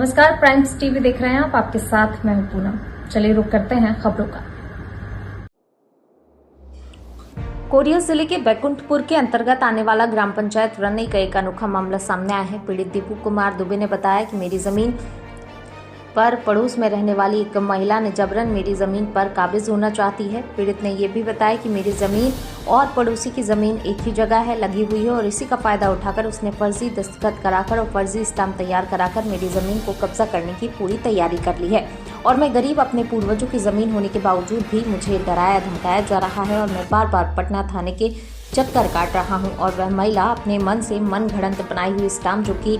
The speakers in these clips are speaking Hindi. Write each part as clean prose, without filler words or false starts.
नमस्कार, प्राइम्स टीवी देख रहे हैं आप। आपके साथ मैं हूं पूनम। चलिए रुक करते हैं खबरों का। कोरिया जिले के बैकुंठपुर के अंतर्गत आने वाला ग्राम पंचायत रनई का एक अनोखा मामला सामने आया है। पीड़ित दीपू कुमार दुबे ने बताया कि मेरी जमीन पर पड़ोस में रहने वाली एक महिला ने जबरन मेरी जमीन पर काबिज होना चाहती है। पीड़ित ने यह भी बताया कि मेरी जमीन और पड़ोसी की जमीन एक ही जगह है, लगी हुई है और इसी का फायदा उठाकर उसने फर्जी दस्तखत कराकर और फर्जी स्टाम्प तैयार कराकर मेरी जमीन को कब्जा करने की पूरी तैयारी कर ली है। और मैं गरीब अपने पूर्वजों की जमीन होने के बावजूद भी मुझे डराया धमकाया जा रहा है और मैं बार बार पटना थाने के चक्कर काट रहा हूँ। और वह महिला अपने मन से मन घड़ंत बनाई हुई स्टाम्प जो कि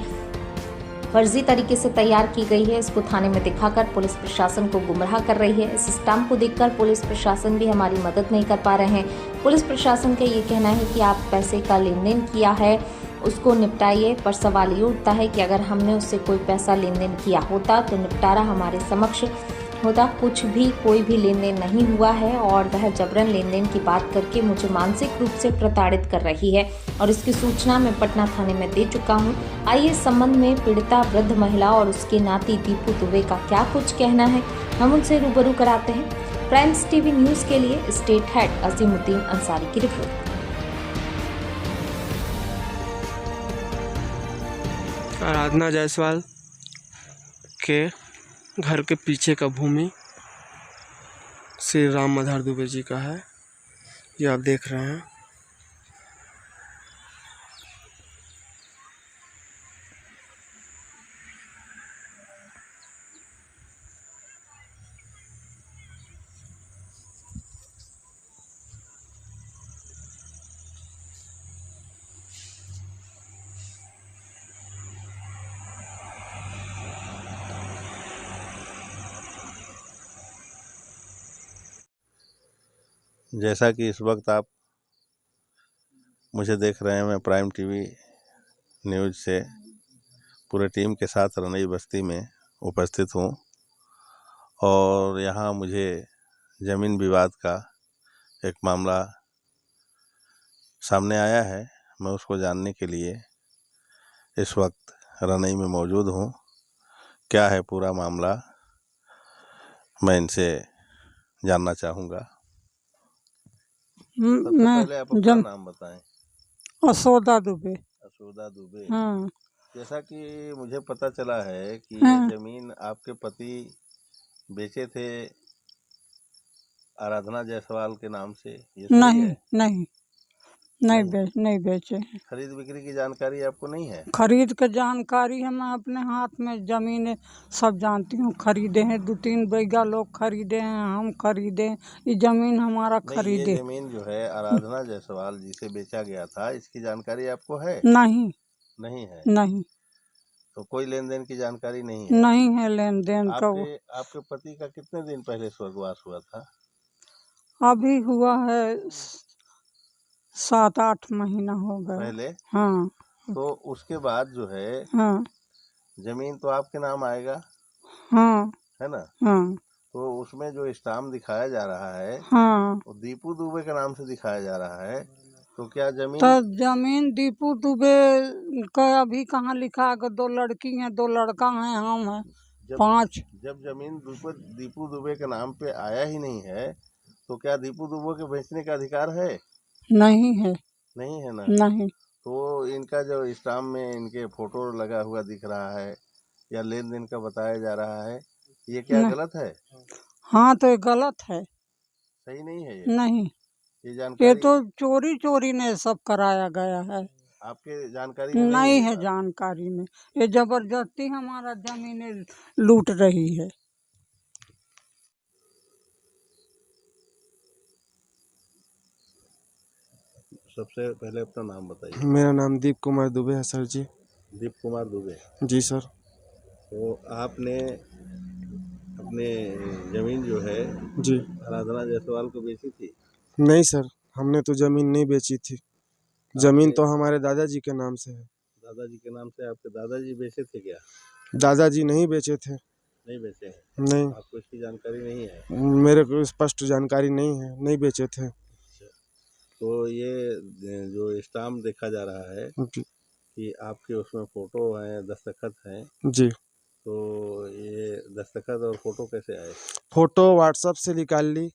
फर्जी तरीके से तैयार की गई है, इसको थाने में दिखाकर पुलिस प्रशासन को गुमराह कर रही है। इस स्टाम्प को देखकर पुलिस प्रशासन भी हमारी मदद नहीं कर पा रहे हैं। पुलिस प्रशासन का ये कहना है कि आप पैसे का लेन देन किया है उसको निपटाइए, पर सवाल ये उठता है कि अगर हमने उससे कोई पैसा लेन देन किया होता तो निपटारा हमारे समक्ष होता। कुछ भी कोई भी लेन देन नहीं हुआ है और वह जबरन लेन देन की बात करके मुझे मानसिक रूप से प्रताड़ित कर रही है और इसकी सूचना मैं पटना थाने में दे चुका हूं। आइए इस संबंध में पीड़िता वृद्ध महिला और उसके नाती दीपू दुबे का क्या कुछ कहना है, हम उनसे रूबरू कराते हैं। प्राइम्स टीवी न्यूज के लिए स्टेट हेड अजीमुद्दीन अंसारी की रिपोर्ट। आराधना जायसवाल के घर के पीछे का भूमि श्री राम मधार दुबे जी का है, ये आप देख रहे हैं। जैसा कि इस वक्त आप मुझे देख रहे हैं, मैं प्राइम टीवी न्यूज़ से पूरे टीम के साथ रनई बस्ती में उपस्थित हूँ और यहाँ मुझे ज़मीन विवाद का एक मामला सामने आया है। मैं उसको जानने के लिए इस वक्त रनई में मौजूद हूँ। क्या है पूरा मामला, मैं इनसे जानना चाहूँगा। सबसे पहले आप अपना नाम बताएं। असोदा दुबे। असोदा दुबे। हाँ। जैसा कि मुझे पता चला है कि ये जमीन आपके पति बेचे थे आराधना जायसवाल के नाम से, ये सही नहीं है? नहीं बेचे। खरीद बिक्री की जानकारी आपको नहीं है? खरीद के जानकारी है, मैं अपने हाथ में जमीन सब जानती हूँ। खरीदे हैं 2-3 बीघा लोग खरीदे हैं, हम खरीदे। ये जमीन हमारा खरीदे। ये जमीन जो है आराधना जायसवाल जी से बेचा गया था, इसकी जानकारी आपको है? नहीं है। नहीं तो कोई लेन देन की जानकारी नहीं है? नहीं है लेन देन का। आपके पति का कितने दिन पहले स्वर्गवास हुआ था? अभी हुआ है 7-8 महीना हो गया पहले। हाँ। तो उसके बाद जो है हाँ जमीन तो आपके नाम आएगा, हाँ है ना? हाँ तो उसमें जो स्टाम्प दिखाया जा रहा है हाँ वो दीपू दुबे के नाम से दिखाया जा रहा है। तो क्या तो जमीन दीपू दुबे का अभी कहाँ लिखा है? 2 लड़की हैं, 2 लड़का हैं, हम हैं 5। जब जमीन दीपू दुबे के नाम पे आया ही नहीं है तो क्या दीपू दुबे के बेचने का अधिकार है? नहीं है। नहीं है ना? नहीं। तो इनका जो स्टाम्प में इनके फोटो लगा हुआ दिख रहा है या लेन देन का बताया जा रहा है, ये क्या गलत है? हाँ तो ये गलत है, सही नहीं है ये? नहीं। ये ये जानकारी तो चोरी ने सब कराया गया है। आपके जानकारी में नहीं है है जानकारी में। ये जबरदस्ती हमारा जमीनें लूट रही है। सबसे पहले अपना नाम बताइए। मेरा नाम दीप कुमार दुबे है सर जी। दीप कुमार दुबे जी सर। तो आपने अपने जमीन जो है जी आराधना जायसवाल को बेची थी? नहीं सर, हमने तो जमीन नहीं बेची थी। जमीन तो हमारे दादाजी के नाम से है। दादाजी के नाम से? आपके दादाजी बेचे थे क्या? दादाजी नहीं बेचे थे। नहीं बेचे हैं? नहीं, आपको इसकी जानकारी नहीं है? मेरे को स्पष्ट जानकारी नहीं है, नहीं बेचे थे। तो ये जो स्टाम्प देखा जा रहा है कि आपके उसमें फोटो हैं, दस्तखत हैं, जी तो ये दस्तखत और फोटो कैसे आए? फोटो व्हाट्सएप से निकाल ली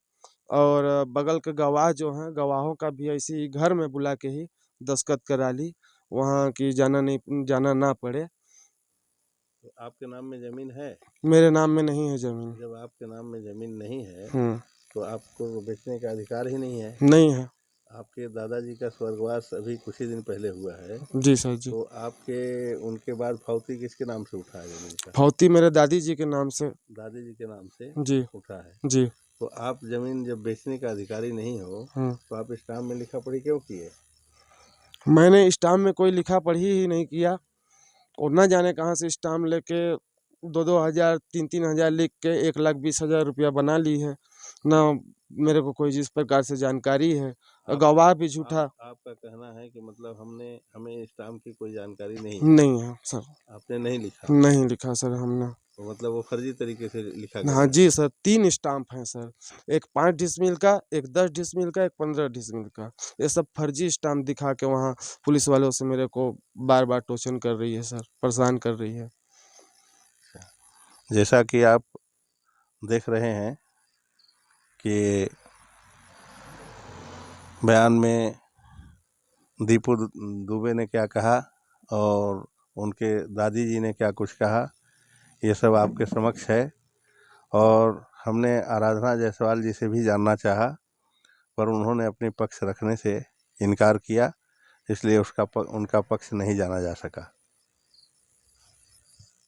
और बगल के गवाह जो हैं गवाहों का भी ऐसे ही घर में बुला के ही दस्तखत करा ली, वहाँ की जाना ना पड़े। तो आपके नाम में ज़मीन है? मेरे नाम में नहीं है ज़मीन। जब आपके नाम में ज़मीन नहीं है हम्म। तो आपको बेचने का अधिकार ही नहीं है। नहीं है। आपके दादाजी का स्वर्गवास अभी कुछ ही दिन पहले हुआ है, जी सर जी। तो आपके उनके बाद फौती किसके नाम से उठा है ज़मीन का? फौती मेरे दादी जी के नाम से। दादी जी के नाम से जी। उठा है। जी। तो आप ज़मीन जब बेचने का अधिकारी नहीं हो हम्म। तो आप स्टाम्प में लिखा पढ़ी क्यों किए? मैंने स्टाम्प में कोई लिखा पढ़ी ही नहीं किया और न जाने कहाँ से स्टाम्प लेके 2-2 हज़ार 3-3 हज़ार लिख के 1,20,000 रुपया बना ली है। ना मेरे को कोई जिस प्रकार से जानकारी है, आप गवाह भी झूठा। आपका कहना है कि मतलब हमें स्टाम्प की कोई जानकारी नहीं है, नहीं है सर। आपने नहीं लिखा, नहीं लिखा सर हमने। तो मतलब वो फर्जी तरीके से लिखा गया हाँ है। जी सर, 3 स्टाम्प हैं सर, एक 5 डिसमिल का, एक 10 डिसमिल का, एक 15 डिसमिल का। ये सब फर्जी स्टाम्प दिखा के वहाँ पुलिस वालों से मेरे को बार-बार टोचन कर रही है सर, परेशान कर रही है। जैसा कि आप देख रहे हैं कि बयान में दीपू दुबे ने क्या कहा और उनके दादी जी ने क्या कुछ कहा, ये सब आपके समक्ष है। और हमने आराधना जायसवाल जी से भी जानना चाहा, पर उन्होंने अपने पक्ष रखने से इनकार किया, इसलिए उनका पक्ष नहीं जाना जा सका।